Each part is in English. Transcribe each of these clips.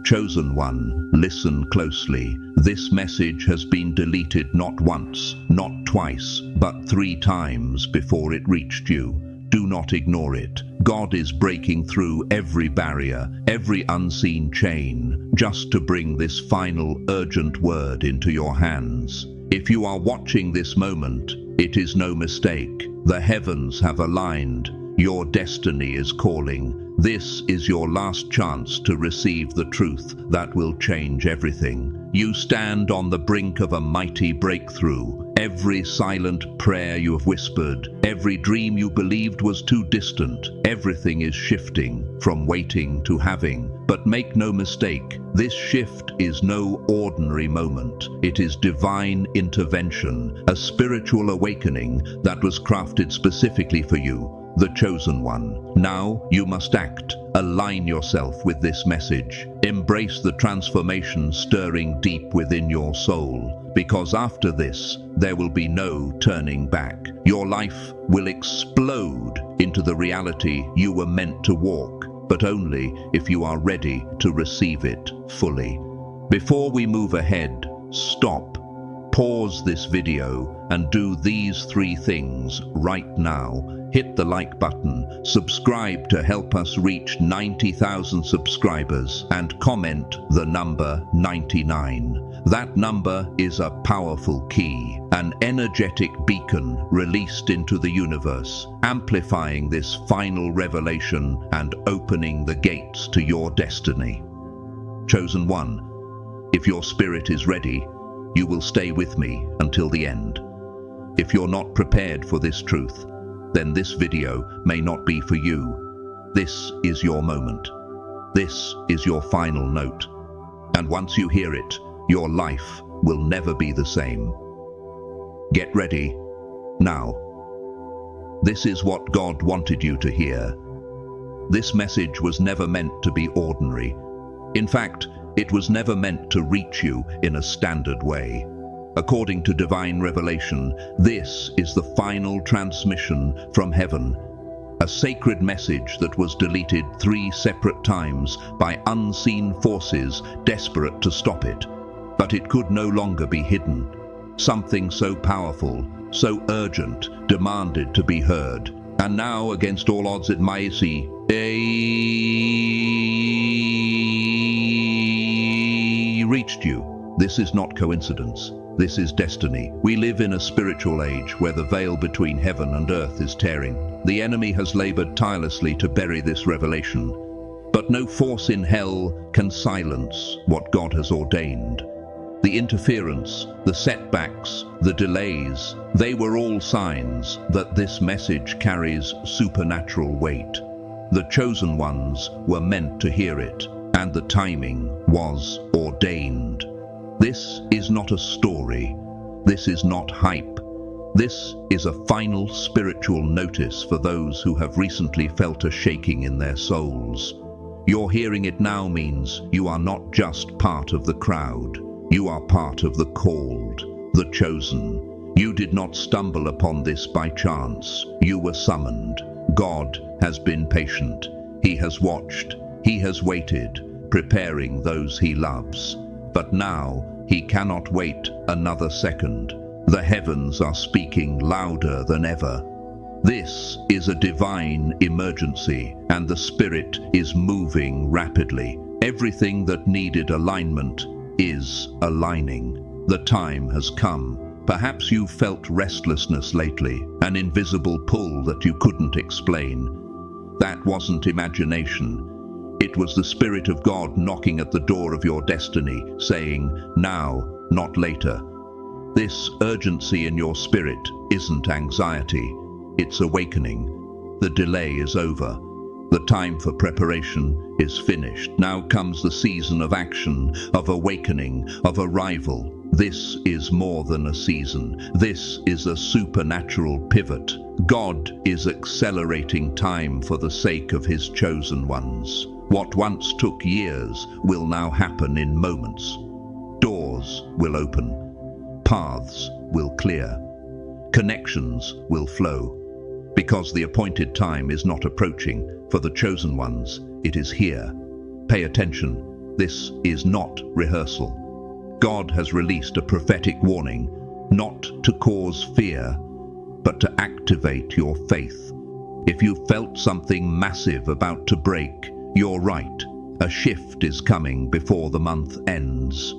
Chosen one, listen closely. This message has been deleted not once, not twice, but 3 times before it reached you. Do not ignore it. God is breaking through every barrier, every unseen chain, just to bring this final urgent word into your hands. If you are watching this moment, it is no mistake. The heavens have aligned. Your destiny is calling. This is your last chance to receive the truth that will change everything. You stand on the brink of a mighty breakthrough. Every silent prayer you have whispered, every dream you believed was too distant, everything is shifting from waiting to having. But make no mistake, this shift is no ordinary moment. It is divine intervention, a spiritual awakening that was crafted specifically for you, the chosen one. Now you must act. Align yourself with this message. Embrace the transformation stirring deep within your soul, because after this, there will be no turning back. Your life will explode into the reality you were meant to walk, but only if you are ready to receive it fully. Before we move ahead, stop. Pause this video and do these 3 things right now. Hit the like button, subscribe to help us reach 90,000 subscribers, and comment the number 99. That number is a powerful key, an energetic beacon released into the universe, amplifying this final revelation and opening the gates to your destiny. Chosen one, if your spirit is ready, you will stay with me until the end. If you're not prepared for this truth, then this video may not be for you. This is your moment. This is your final note. And once you hear it, your life will never be the same. Get ready now. This is what God wanted you to hear. This message was never meant to be ordinary. In fact, it was never meant to reach you in a standard way. According to divine revelation, this is the final transmission from heaven, a sacred message that was deleted 3 separate times by unseen forces desperate to stop it. But it could no longer be hidden. Something so powerful, so urgent, demanded to be heard. And now, against all odds, it might reached you. This is not coincidence. This is destiny. We live in a spiritual age where the veil between heaven and earth is tearing. The enemy has labored tirelessly to bury this revelation. But no force in hell can silence what God has ordained. The interference, the setbacks, the delays, they were all signs that this message carries supernatural weight. The chosen ones were meant to hear it, and the timing was ordained. This is not a story. This is not hype. This is a final spiritual notice for those who have recently felt a shaking in their souls. Your hearing it now means you are not just part of the crowd. You are part of the called, the chosen. You did not stumble upon this by chance. You were summoned. God has been patient. He has watched. He has waited, preparing those he loves. But now, he cannot wait another second. The heavens are speaking louder than ever. This is a divine emergency, and the Spirit is moving rapidly. Everything that needed alignment is aligning. The time has come. Perhaps you've felt restlessness lately, an invisible pull that you couldn't explain. That wasn't imagination. It was the Spirit of God knocking at the door of your destiny, saying, now, not later. This urgency in your spirit isn't anxiety, it's awakening. The delay is over. The time for preparation is finished. Now comes the season of action, of awakening, of arrival. This is more than a season. This is a supernatural pivot. God is accelerating time for the sake of his chosen ones. What once took years will now happen in moments. Doors will open. Paths will clear. Connections will flow. Because the appointed time is not approaching for the chosen ones, it is here. Pay attention. This is not rehearsal. God has released a prophetic warning, not to cause fear, but to activate your faith. If you felt something massive about to break, you're right. A shift is coming before the month ends.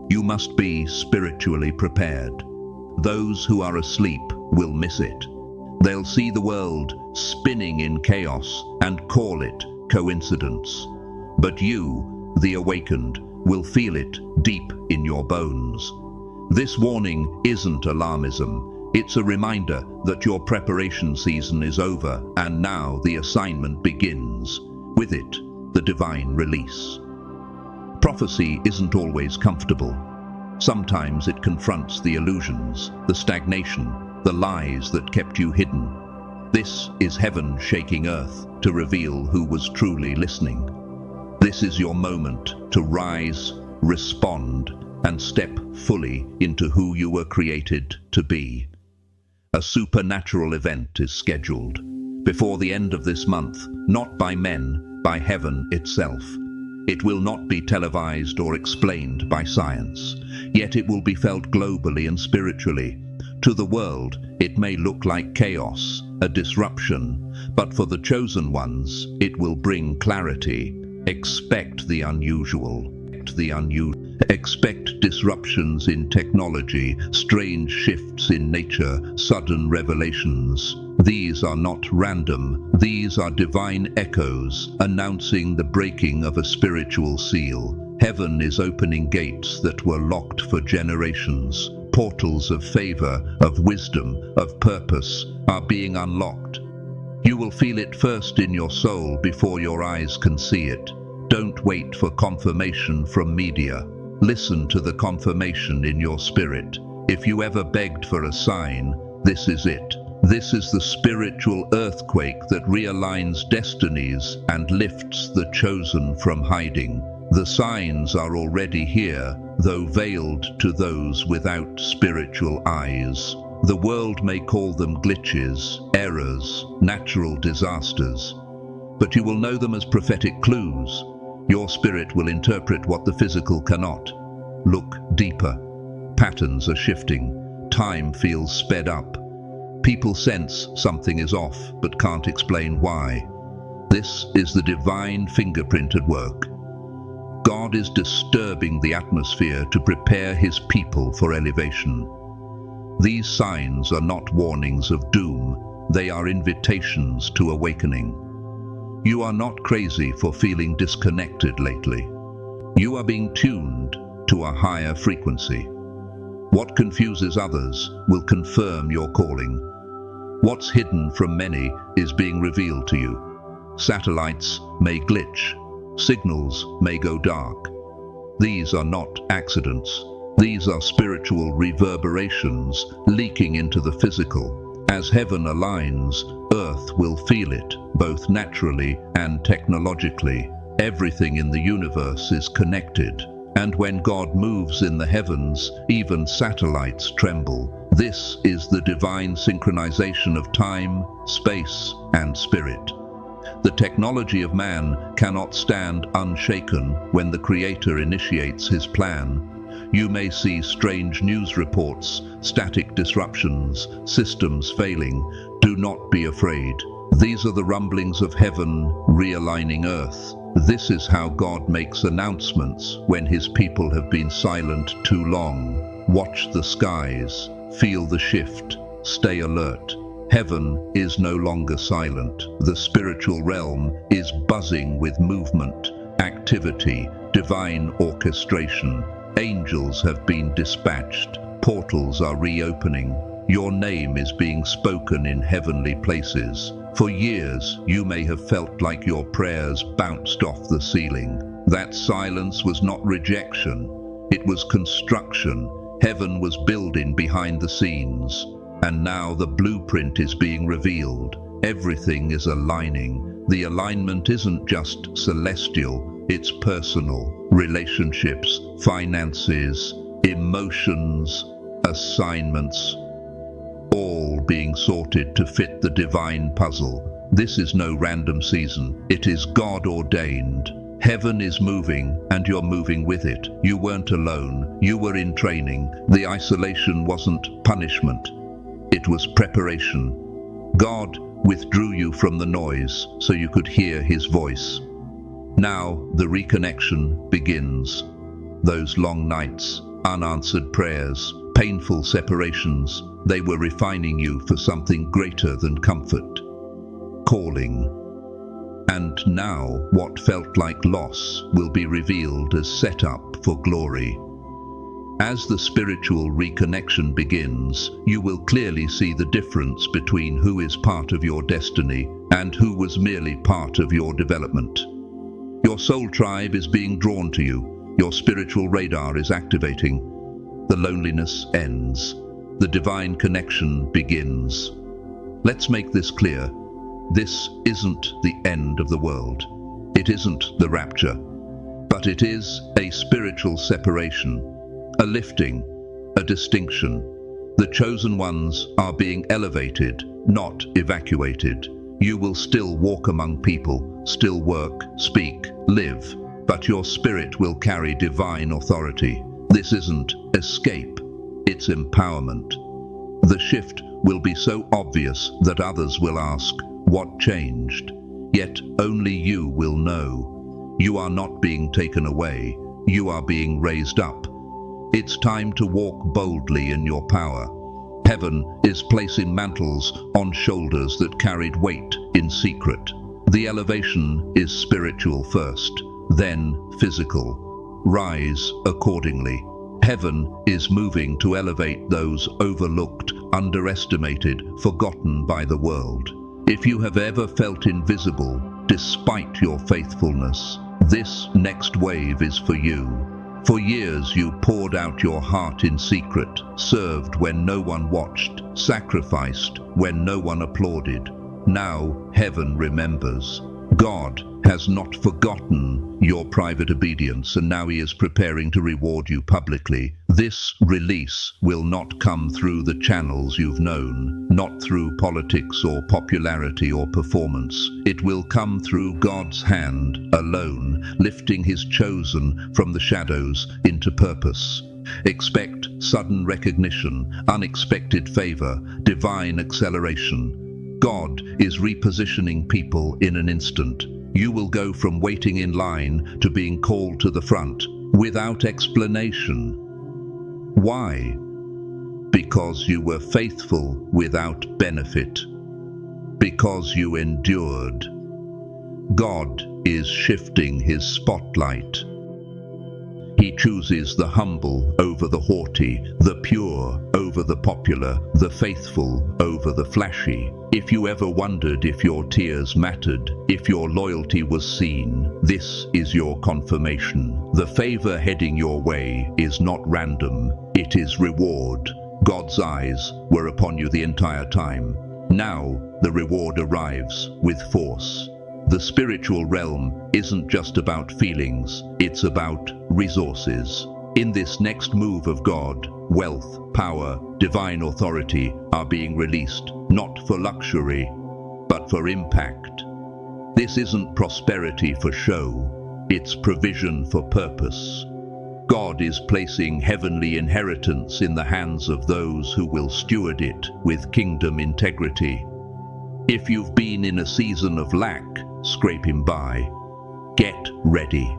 You must be spiritually prepared. Those who are asleep will miss it. They'll see the world spinning in chaos and call it coincidence. But you, the awakened, will feel it deep in your bones. This warning isn't alarmism. It's a reminder that your preparation season is over and now the assignment begins. With it, the divine release. Prophecy isn't always comfortable. Sometimes it confronts the illusions, the stagnation, the lies that kept you hidden. This is heaven shaking earth to reveal who was truly listening. This is your moment to rise, respond, and step fully into who you were created to be. A supernatural event is scheduled before the end of this month, not by men, by heaven itself. It will not be televised or explained by science, yet it will be felt globally and spiritually. To the world, it may look like chaos, a disruption, but for the chosen ones, it will bring clarity. Expect the unusual. Expect disruptions in technology, strange shifts in nature, sudden revelations. These are not random. These are divine echoes announcing the breaking of a spiritual seal. Heaven is opening gates that were locked for generations. Portals of favor, of wisdom, of purpose are being unlocked. You will feel it first in your soul before your eyes can see it. Don't wait for confirmation from media. Listen to the confirmation in your spirit. If you ever begged for a sign, this is it. This is the spiritual earthquake that realigns destinies and lifts the chosen from hiding. The signs are already here, though veiled to those without spiritual eyes. The world may call them glitches, errors, natural disasters, but you will know them as prophetic clues. Your spirit will interpret what the physical cannot. Look deeper. Patterns are shifting. Time feels sped up. People sense something is off, but can't explain why. This is the divine fingerprint at work. God is disturbing the atmosphere to prepare his people for elevation. These signs are not warnings of doom. They are invitations to awakening. You are not crazy for feeling disconnected lately. You are being tuned to a higher frequency. What confuses others will confirm your calling. What's hidden from many is being revealed to you. Satellites may glitch. Signals may go dark. These are not accidents. These are spiritual reverberations leaking into the physical. As heaven aligns, earth will feel it, both naturally and technologically. Everything in the universe is connected. And when God moves in the heavens, even satellites tremble. This is the divine synchronization of time, space, and spirit. The technology of man cannot stand unshaken when the Creator initiates his plan. You may see strange news reports, static disruptions, systems failing. Do not be afraid. These are the rumblings of heaven realigning earth. This is how God makes announcements when his people have been silent too long. Watch the skies, feel the shift, stay alert. Heaven is no longer silent. The spiritual realm is buzzing with movement, activity, divine orchestration. Angels have been dispatched. Portals are reopening. Your name is being spoken in heavenly places. For years, you may have felt like your prayers bounced off the ceiling. That silence was not rejection. It was construction. Heaven was building behind the scenes. And now the blueprint is being revealed. Everything is aligning. The alignment isn't just celestial, it's personal. Relationships, finances, emotions, assignments, all being sorted to fit the divine puzzle. This is no random season. It is God-ordained. Heaven is moving, and you're moving with it. You weren't alone. You were in training. The isolation wasn't punishment. It was preparation. God withdrew you from the noise so you could hear his voice. Now the reconnection begins. Those long nights, unanswered prayers, painful separations, they were refining you for something greater than comfort. Calling. And now what felt like loss will be revealed as setup for glory. As the spiritual reconnection begins, you will clearly see the difference between who is part of your destiny and who was merely part of your development. Your soul tribe is being drawn to you. Your spiritual radar is activating. The loneliness ends. The divine connection begins. Let's make this clear. This isn't the end of the world. It isn't the rapture. But it is a spiritual separation, a lifting, a distinction. The chosen ones are being elevated, not evacuated. You will still walk among people, still work, speak, live, but your spirit will carry divine authority. This isn't escape, it's empowerment. The shift will be so obvious that others will ask, what changed? Yet only you will know. You are not being taken away, you are being raised up. It's time to walk boldly in your power. Heaven is placing mantles on shoulders that carried weight in secret. The elevation is spiritual first, then physical. Rise accordingly. Heaven is moving to elevate those overlooked, underestimated, forgotten by the world. If you have ever felt invisible, despite your faithfulness, this next wave is for you. For years you poured out your heart in secret, served when no one watched, sacrificed when no one applauded. Now heaven remembers. God has not forgotten your private obedience, and now he is preparing to reward you publicly. This release will not come through the channels you've known, not through politics or popularity or performance. It will come through God's hand alone, lifting his chosen from the shadows into purpose. Expect sudden recognition, unexpected favor, divine acceleration. God is repositioning people in an instant. You will go from waiting in line to being called to the front without explanation. Why? Because you were faithful without benefit. Because you endured. God is shifting his spotlight. He chooses the humble over the haughty, the pure over the popular, the faithful over the flashy. If you ever wondered if your tears mattered, if your loyalty was seen, this is your confirmation. The favor heading your way is not random, it is reward. God's eyes were upon you the entire time. Now the reward arrives with force. The spiritual realm isn't just about feelings, it's about resources. In this next move of God, wealth, power, divine authority are being released, not for luxury, but for impact. This isn't prosperity for show, it's provision for purpose. God is placing heavenly inheritance in the hands of those who will steward it with kingdom integrity. If you've been in a season of lack, scraping by, get ready.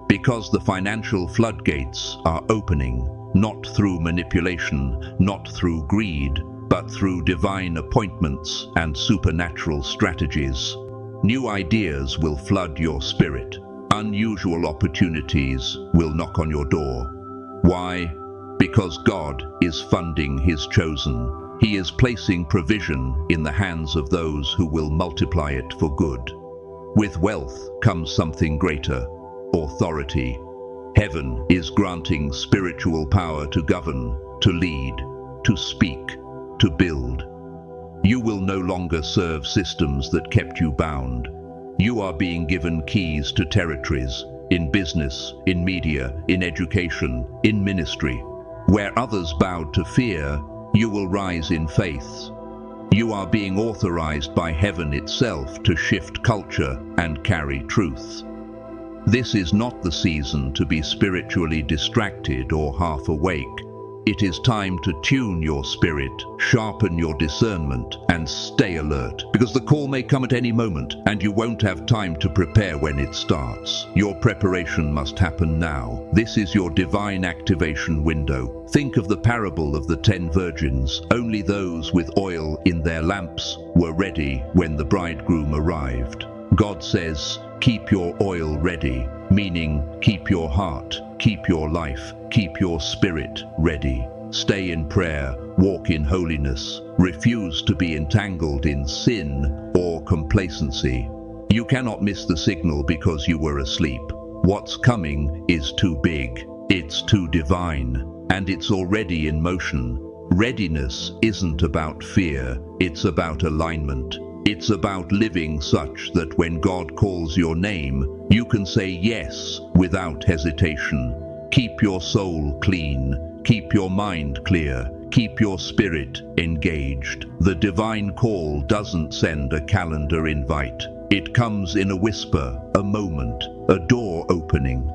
Because the financial floodgates are opening, not through manipulation, not through greed, but through divine appointments and supernatural strategies. New ideas will flood your spirit. Unusual opportunities will knock on your door. Why? Because God is funding his chosen. He is placing provision in the hands of those who will multiply it for good. With wealth comes something greater, authority. Heaven is granting spiritual power to govern, to lead, to speak, to build. You will no longer serve systems that kept you bound. You are being given keys to territories, in business, in media, in education, in ministry. Where others bowed to fear, you will rise in faith. You are being authorized by heaven itself to shift culture and carry truth. This is not the season to be spiritually distracted or half awake. It is time to tune your spirit, sharpen your discernment, and stay alert, because the call may come at any moment, and you won't have time to prepare when it starts. Your preparation must happen now. This is your divine activation window. Think of the parable of the 10 virgins. Only those with oil in their lamps were ready when the bridegroom arrived. God says, keep your oil ready, meaning keep your heart, keep your life, keep your spirit ready. Stay in prayer, walk in holiness, refuse to be entangled in sin or complacency. You cannot miss the signal because you were asleep. What's coming is too big, it's too divine, and it's already in motion. Readiness isn't about fear, it's about alignment. It's about living such that when God calls your name, you can say yes without hesitation. Keep your soul clean, keep your mind clear, keep your spirit engaged. The divine call doesn't send a calendar invite. It comes in a whisper, a moment, a door opening.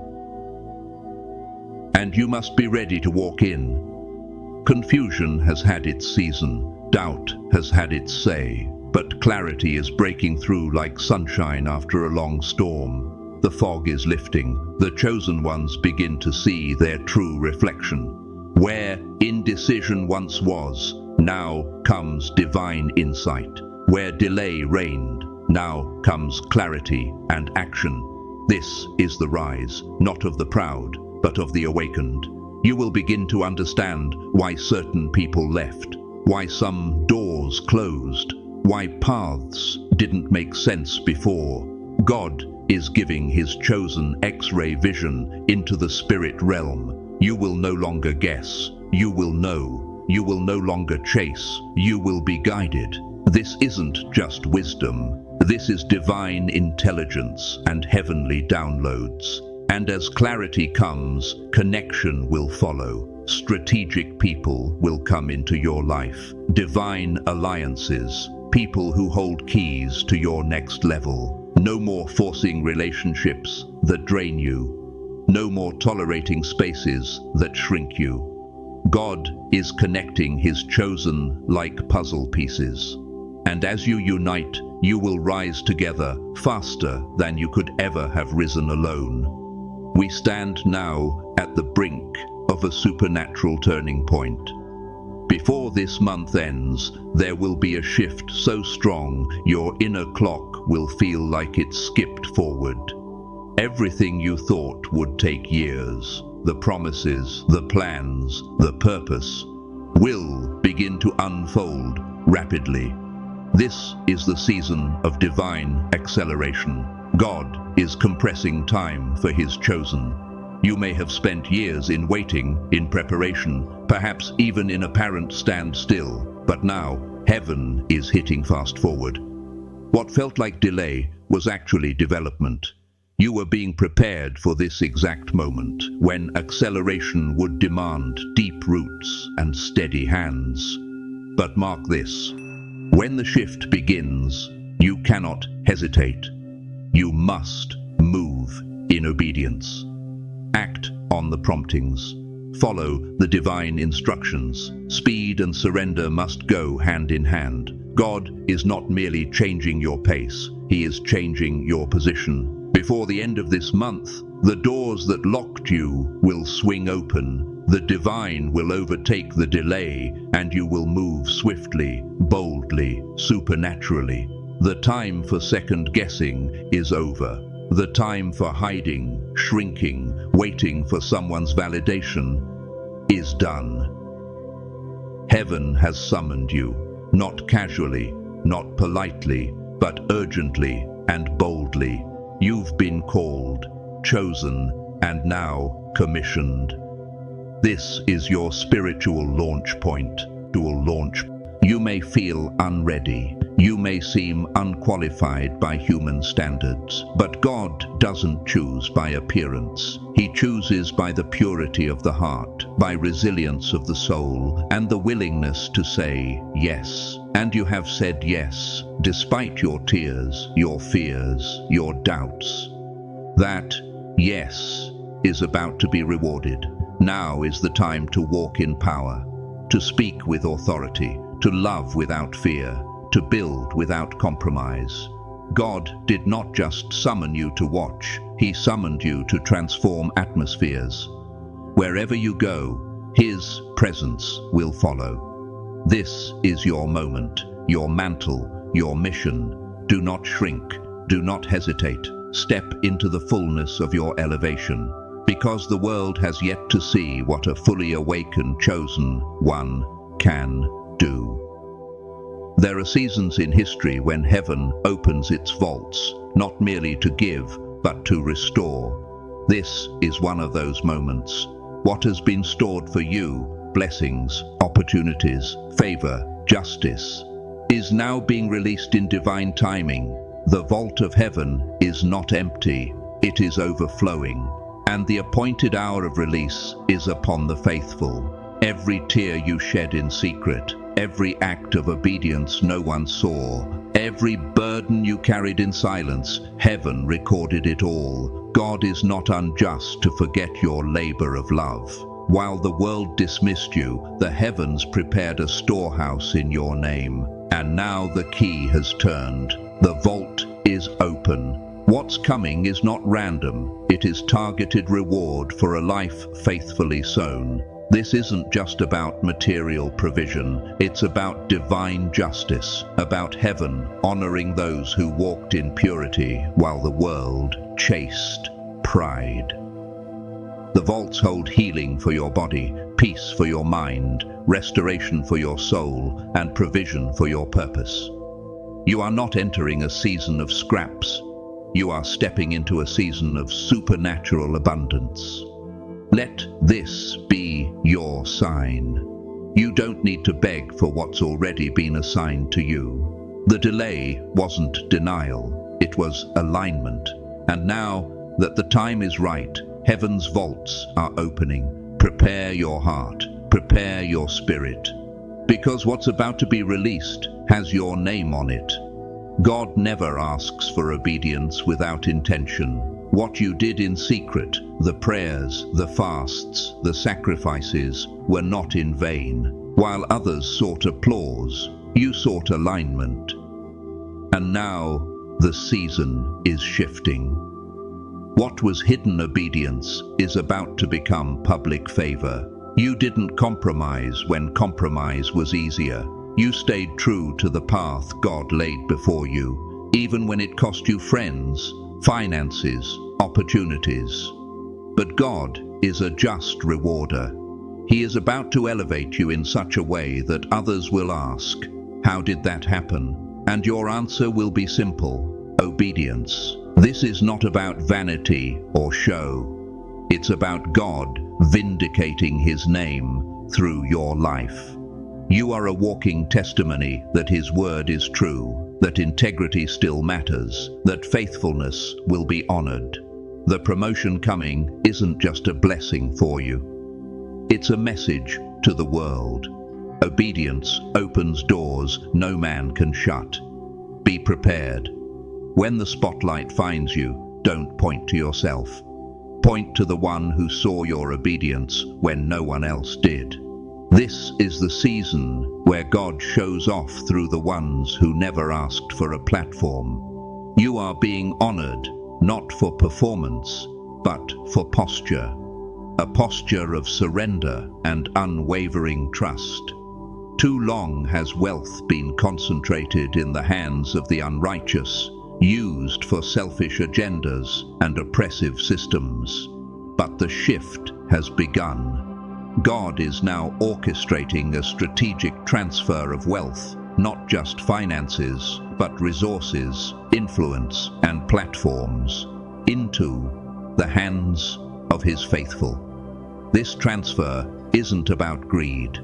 And you must be ready to walk in. Confusion has had its season, doubt has had its say. But clarity is breaking through like sunshine after a long storm. The fog is lifting. The chosen ones begin to see their true reflection. Where indecision once was, now comes divine insight. Where delay reigned, now comes clarity and action. This is the rise, not of the proud, but of the awakened. You will begin to understand why certain people left, why some doors closed, why paths didn't make sense before. God is giving his chosen X-ray vision into the spirit realm. You will no longer guess, you will know. You will no longer chase, you will be guided. This isn't just wisdom, this is divine intelligence and heavenly downloads. And as clarity comes, connection will follow. Strategic people will come into your life. Divine alliances. People who hold keys to your next level. No more forcing relationships that drain you. No more tolerating spaces that shrink you. God is connecting his chosen like puzzle pieces. And as you unite, you will rise together faster than you could ever have risen alone. We stand now at the brink of a supernatural turning point. Before this month ends, there will be a shift so strong your inner clock will feel like it's skipped forward. Everything you thought would take years, the promises, the plans, the purpose, will begin to unfold rapidly. This is the season of divine acceleration. God is compressing time for his chosen. You may have spent years in waiting, in preparation, perhaps even in apparent standstill, but now heaven is hitting fast forward. What felt like delay was actually development. You were being prepared for this exact moment, when acceleration would demand deep roots and steady hands. But mark this, when the shift begins, you cannot hesitate. You must move in obedience. Act on the promptings. Follow the divine instructions. Speed and surrender must go hand in hand. God is not merely changing your pace, he is changing your position. Before the end of this month, the doors that locked you will swing open. The divine will overtake the delay, and you will move swiftly, boldly, supernaturally. The time for second guessing is over. The time for hiding, shrinking, waiting for someone's validation is done. Heaven has summoned you, not casually, not politely, but urgently and boldly. You've been called, chosen, and now commissioned. This is your spiritual launch point. You may feel unready. You may seem unqualified by human standards, but God doesn't choose by appearance. He chooses by the purity of the heart, by resilience of the soul, and the willingness to say yes. And you have said yes, despite your tears, your fears, your doubts. That yes, is about to be rewarded. Now is the time to walk in power, to speak with authority, to love without fear, to build without compromise. God did not just summon you to watch, He summoned you to transform atmospheres. Wherever you go, His presence will follow. This is your moment, your mantle, your mission. Do not shrink, do not hesitate. Step into the fullness of your elevation, because the world has yet to see what a fully awakened chosen one can do. There are seasons in history when heaven opens its vaults, not merely to give, but to restore. This is one of those moments. What has been stored for you, blessings, opportunities, favor, justice, is now being released in divine timing. The vault of heaven is not empty, it is overflowing, and the appointed hour of release is upon the faithful. Every tear you shed in secret, every act of obedience no one saw, every burden you carried in silence, heaven recorded it all. God is not unjust to forget your labor of love. While the world dismissed you, the heavens prepared a storehouse in your name. And now the key has turned. The vault is open. What's coming is not random. It is targeted reward for a life faithfully sown. This isn't just about material provision. It's about divine justice, about heaven honoring those who walked in purity while the world chased pride. The vaults hold healing for your body, peace for your mind, restoration for your soul, and provision for your purpose. You are not entering a season of scraps. You are stepping into a season of supernatural abundance. Let this be your sign. You don't need to beg for what's already been assigned to you. The delay wasn't denial, it was alignment. And now that the time is right, heaven's vaults are opening. Prepare your heart, prepare your spirit, because what's about to be released has your name on it. God never asks for obedience without intention. What you did in secret, the prayers, the fasts, the sacrifices, were not in vain. While others sought applause, you sought alignment. And now the season is shifting. What was hidden obedience is about to become public favor. You didn't compromise when compromise was easier. You stayed true to the path God laid before you, even when it cost you friends, finances, opportunities. But God is a just rewarder. He is about to elevate you in such a way that others will ask, "How did that happen?" And your answer will be simple: obedience. This is not about vanity or show. It's about God vindicating His name through your life. You are a walking testimony that His word is true, that integrity still matters, that faithfulness will be honored. The promotion coming isn't just a blessing for you. It's a message to the world. Obedience opens doors no man can shut. Be prepared. When the spotlight finds you, don't point to yourself. Point to the one who saw your obedience when no one else did. This is the season where God shows off through the ones who never asked for a platform. You are being honored, not for performance, but for posture. A posture of surrender and unwavering trust. Too long has wealth been concentrated in the hands of the unrighteous, used for selfish agendas and oppressive systems. But the shift has begun. God is now orchestrating a strategic transfer of wealth, not just finances, but resources, influence, and platforms, into the hands of His faithful. This transfer isn't about greed.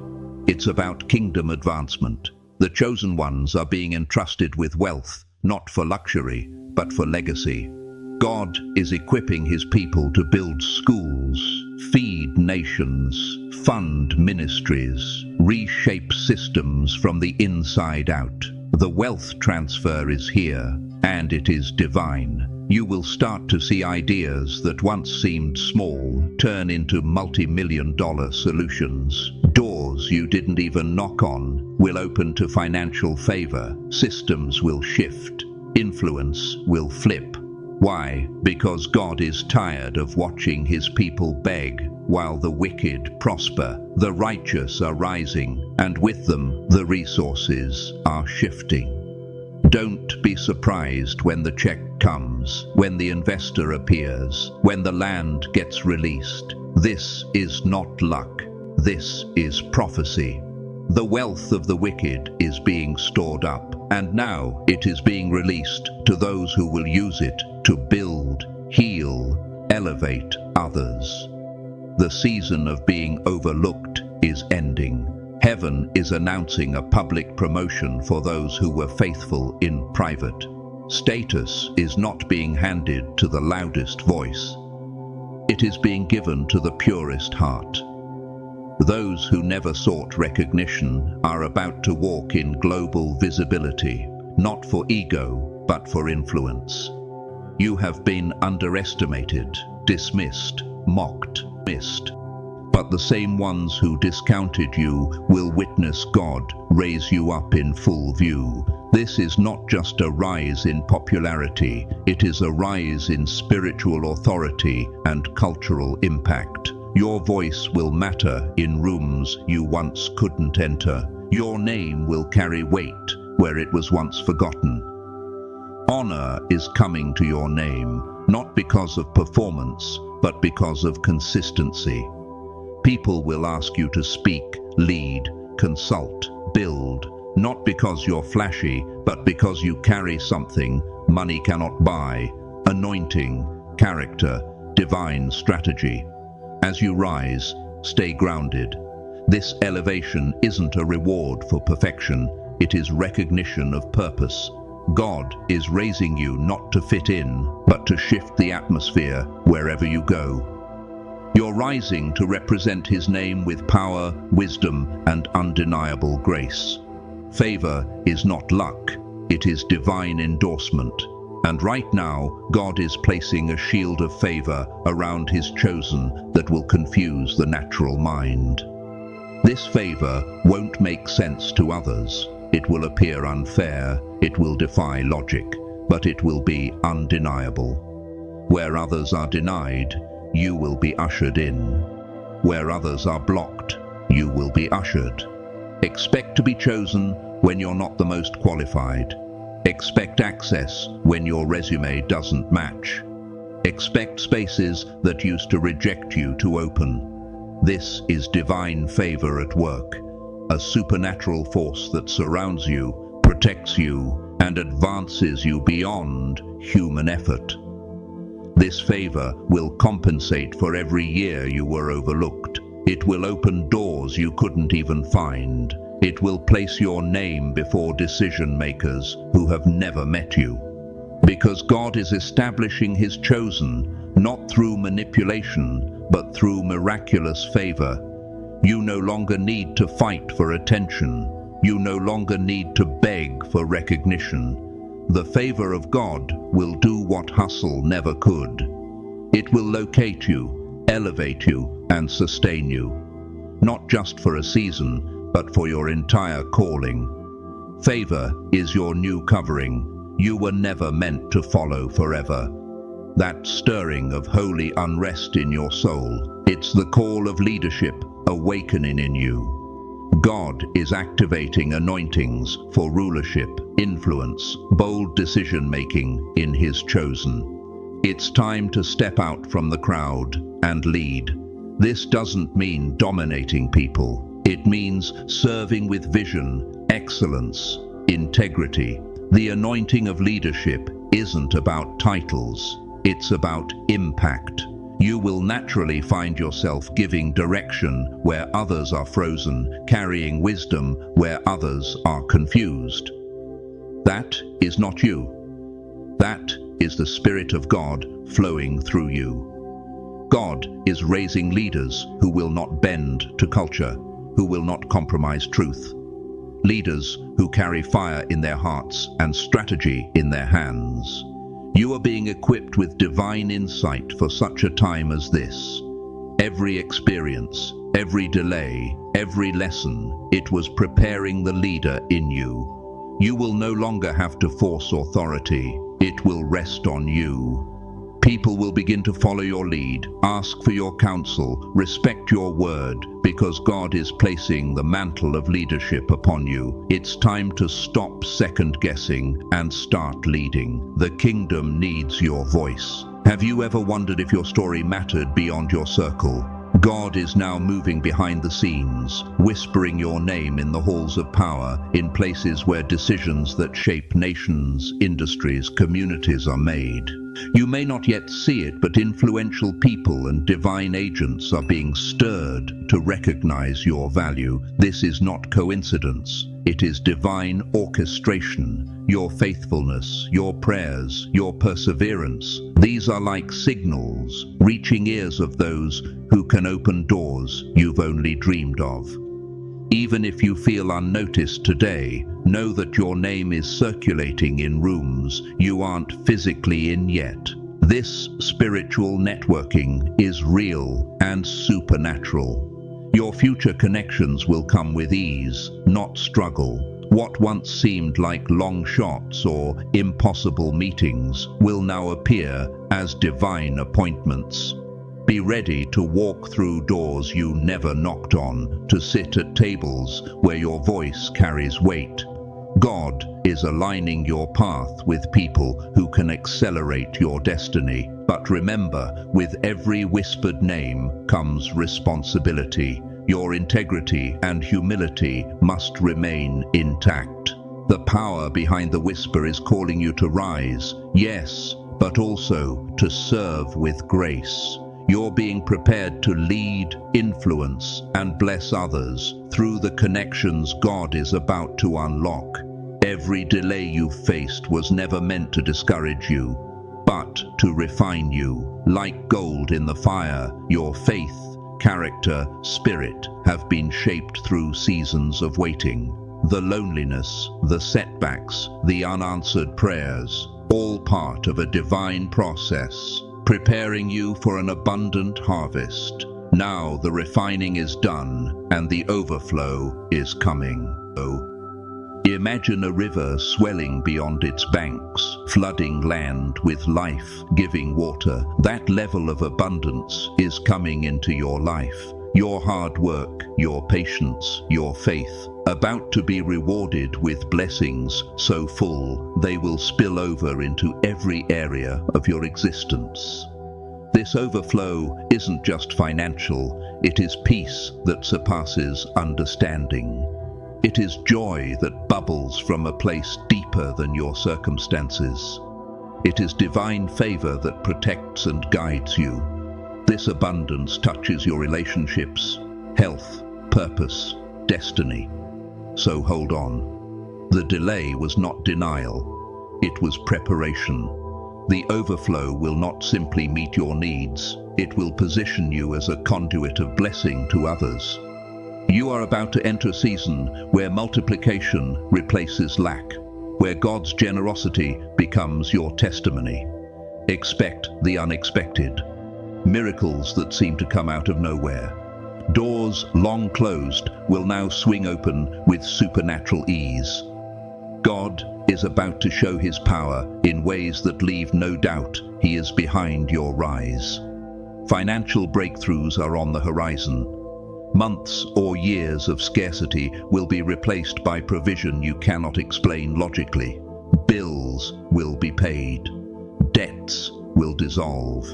It's about kingdom advancement. The chosen ones are being entrusted with wealth, not for luxury, but for legacy. God is equipping His people to build schools, feed nations, fund ministries, reshape systems from the inside out. The wealth transfer is here, and it is divine. You will start to see ideas that once seemed small turn into multi-million-dollar solutions. Doors you didn't even knock on will open to financial favor. Systems will shift. Influence will flip. Why? Because God is tired of watching his people beg while the wicked prosper. The righteous are rising, and with them the resources are shifting. Don't be surprised when the check comes, when the investor appears, when the land gets released. This is not luck. This is prophecy. The wealth of the wicked is being stored up, and now it is being released to those who will use it to build, heal, elevate others. The season of being overlooked is ending. Heaven is announcing a public promotion for those who were faithful in private. Status is not being handed to the loudest voice. It is being given to the purest heart. Those who never sought recognition are about to walk in global visibility, not for ego, but for influence. You have been underestimated, dismissed, mocked, missed. But the same ones who discounted you will witness God raise you up in full view. This is not just a rise in popularity, it is a rise in spiritual authority and cultural impact. Your voice will matter in rooms you once couldn't enter. Your name will carry weight where it was once forgotten. Honor is coming to your name, not because of performance, but because of consistency. People will ask you to speak, lead, consult, build, not because you're flashy, but because you carry something money cannot buy: anointing, character, divine strategy. As you rise, stay grounded. This elevation isn't a reward for perfection, it is recognition of purpose. God is raising you not to fit in, but to shift the atmosphere wherever you go. You're rising to represent his name with power, wisdom, and undeniable grace. Favor is not luck, it is divine endorsement. And right now, God is placing a shield of favor around his chosen that will confuse the natural mind. This favor won't make sense to others. It will appear unfair, it will defy logic, but it will be undeniable. Where others are denied, you will be ushered in. Where others are blocked, you will be ushered. Expect to be chosen when you're not the most qualified. Expect access when your resume doesn't match. Expect spaces that used to reject you to open. This is divine favor at work, a supernatural force that surrounds you, protects you, and advances you beyond human effort. This favor will compensate for every year you were overlooked. It will open doors you couldn't even find. It will place your name before decision makers who have never met you. Because God is establishing his chosen, not through manipulation, but through miraculous favor. You no longer need to fight for attention. You no longer need to beg for recognition. The favor of God will do what hustle never could. It will locate you, elevate you, and sustain you. Not just for a season, but for your entire calling. Favor is your new covering. You were never meant to follow forever. That stirring of holy unrest in your soul, it's the call of leadership awakening in you. God is activating anointings for rulership, influence, bold decision-making in his chosen. It's time to step out from the crowd and lead. This doesn't mean dominating people. It means serving with vision, excellence, integrity. The anointing of leadership isn't about titles, it's about impact. You will naturally find yourself giving direction where others are frozen, carrying wisdom where others are confused. That is not you. That is the Spirit of God flowing through you. God is raising leaders who will not bend to culture, who will not compromise truth. Leaders who carry fire in their hearts and strategy in their hands. You are being equipped with divine insight for such a time as this. Every experience, every delay, every lesson, it was preparing the leader in you. You will no longer have to force authority. It will rest on you. People will begin to follow your lead, ask for your counsel, respect your word, because God is placing the mantle of leadership upon you. It's time to stop second-guessing and start leading. The kingdom needs your voice. Have you ever wondered if your story mattered beyond your circle? God is now moving behind the scenes, whispering your name in the halls of power, in places where decisions that shape nations, industries, communities are made. You may not yet see it, but influential people and divine agents are being stirred to recognize your value. This is not coincidence. It is divine orchestration. Your faithfulness, your prayers, your perseverance. These are like signals reaching ears of those who can open doors you've only dreamed of. Even if you feel unnoticed today, know that your name is circulating in rooms you aren't physically in yet. This spiritual networking is real and supernatural. Your future connections will come with ease, not struggle. What once seemed like long shots or impossible meetings will now appear as divine appointments. Be ready to walk through doors you never knocked on, to sit at tables where your voice carries weight. God is aligning your path with people who can accelerate your destiny. But remember, with every whispered name comes responsibility. Your integrity and humility must remain intact. The power behind the whisper is calling you to rise, yes, but also to serve with grace. You're being prepared to lead, influence, and bless others through the connections God is about to unlock. Every delay you've faced was never meant to discourage you, but to refine you. Like gold in the fire, your faith, character, spirit have been shaped through seasons of waiting. The loneliness, the setbacks, the unanswered prayers, all part of a divine process, preparing you for an abundant harvest. Now the refining is done and the overflow is coming. Imagine a river swelling beyond its banks, flooding land with life-giving water. That level of abundance is coming into your life. Your hard work, your patience, your faith, about to be rewarded with blessings so full they will spill over into every area of your existence. This overflow isn't just financial, it is peace that surpasses understanding. It is joy that bubbles from a place deeper than your circumstances. It is divine favor that protects and guides you. This abundance touches your relationships, health, purpose, destiny. So hold on. The delay was not denial, it was preparation. The overflow will not simply meet your needs, it will position you as a conduit of blessing to others. You are about to enter a season where multiplication replaces lack, where God's generosity becomes your testimony. Expect the unexpected. Miracles that seem to come out of nowhere. Doors long closed will now swing open with supernatural ease. God is about to show His power in ways that leave no doubt He is behind your rise. Financial breakthroughs are on the horizon. Months or years of scarcity will be replaced by provision you cannot explain logically. Bills will be paid. Debts will dissolve.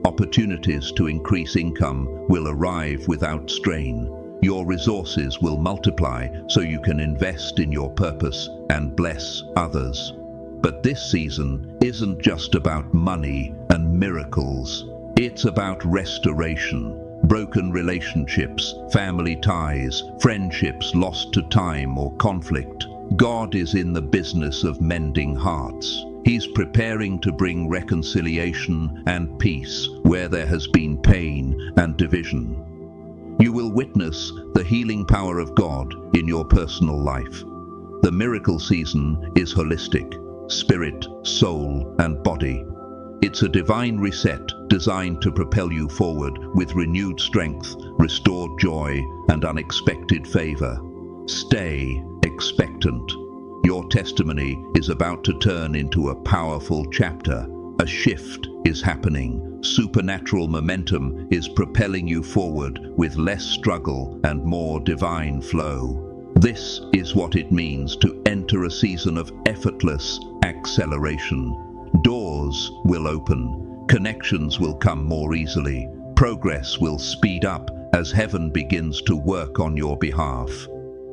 Opportunities to increase income will arrive without strain. Your resources will multiply so you can invest in your purpose and bless others. But this season isn't just about money and miracles. It's about restoration. Broken relationships, family ties, friendships lost to time or conflict. God is in the business of mending hearts. He's preparing to bring reconciliation and peace where there has been pain and division. You will witness the healing power of God in your personal life. The miracle season is holistic. spirit, soul, and body. It's a divine reset designed to propel you forward with renewed strength, restored joy, and unexpected favor. Stay expectant. Your testimony is about to turn into a powerful chapter. A shift is happening. Supernatural momentum is propelling you forward with less struggle and more divine flow. This is what it means to enter a season of effortless acceleration. Doors will open, connections will come more easily, progress will speed up as heaven begins to work on your behalf.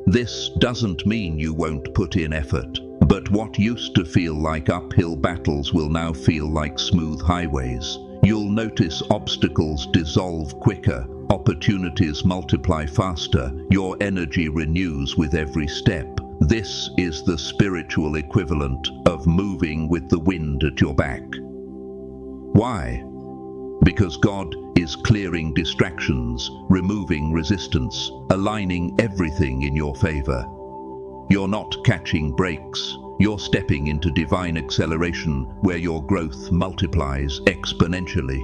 This doesn't mean you won't put in effort, but what used to feel like uphill battles will now feel like smooth highways. You'll notice obstacles dissolve quicker, opportunities multiply faster, your energy renews with every step. This is the spiritual equivalent of moving with the wind at your back. Why? Because God is clearing distractions, removing resistance, aligning everything in your favor. You're not catching breaks, you're stepping into divine acceleration where your growth multiplies exponentially.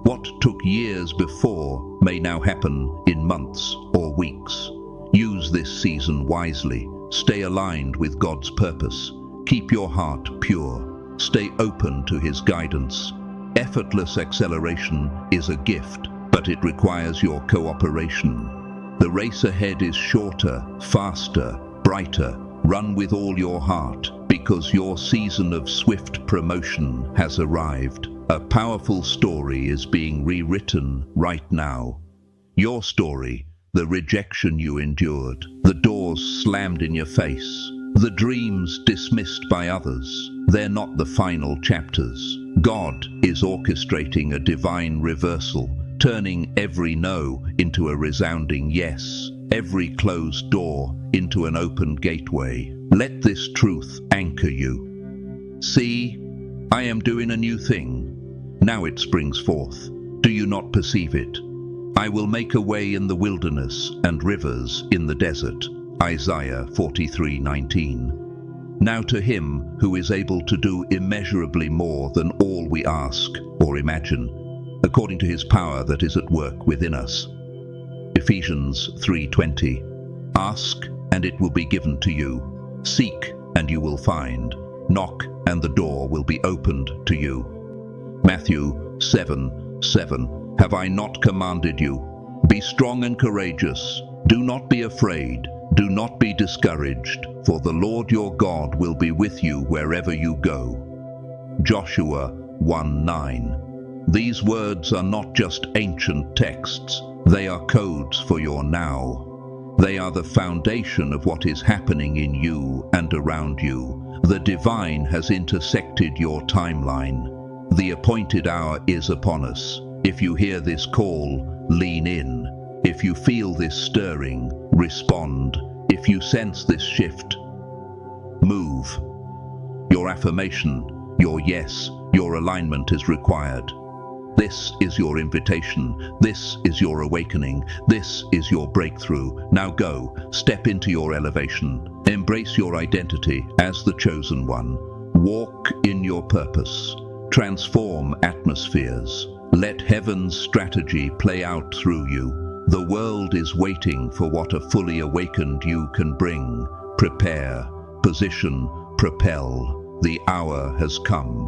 What took years before may now happen in months or weeks. Use this season wisely. Stay aligned with God's purpose. Keep your heart pure. Stay open to His guidance. Effortless acceleration is a gift, but it requires your cooperation. The race ahead is shorter, faster, brighter. Run with all your heart, because your season of swift promotion has arrived. A powerful story is being rewritten right now. Your story, the rejection you endured, the doors slammed in your face, the dreams dismissed by others, they're not the final chapters. God is orchestrating a divine reversal, turning every no into a resounding yes, every closed door into an open gateway. Let this truth anchor you. See, I am doing a new thing. Now it springs forth. Do you not perceive it? I will make a way in the wilderness and rivers in the desert. Isaiah 43:19. Now to Him who is able to do immeasurably more than all we ask or imagine, according to His power that is at work within us. Ephesians 3:20. Ask, and it will be given to you. Seek, and you will find. Knock, and the door will be opened to you. Matthew 7:7. Have I not commanded you? Be strong and courageous. Do not be afraid. Do not be discouraged, for the Lord your God will be with you wherever you go. Joshua 1:9. These words are not just ancient texts. They are codes for your now. They are the foundation of what is happening in you and around you. The divine has intersected your timeline. The appointed hour is upon us. If you hear this call, lean in. If you feel this stirring, respond. If you sense this shift, move. Your affirmation, your yes, your alignment is required. This is your invitation. This is your awakening. This is your breakthrough. Now go, step into your elevation. Embrace your identity as the chosen one. Walk in your purpose. Transform atmospheres. Let heaven's strategy play out through you. The world is waiting for what a fully awakened you can bring. Prepare, position, propel. The hour has come.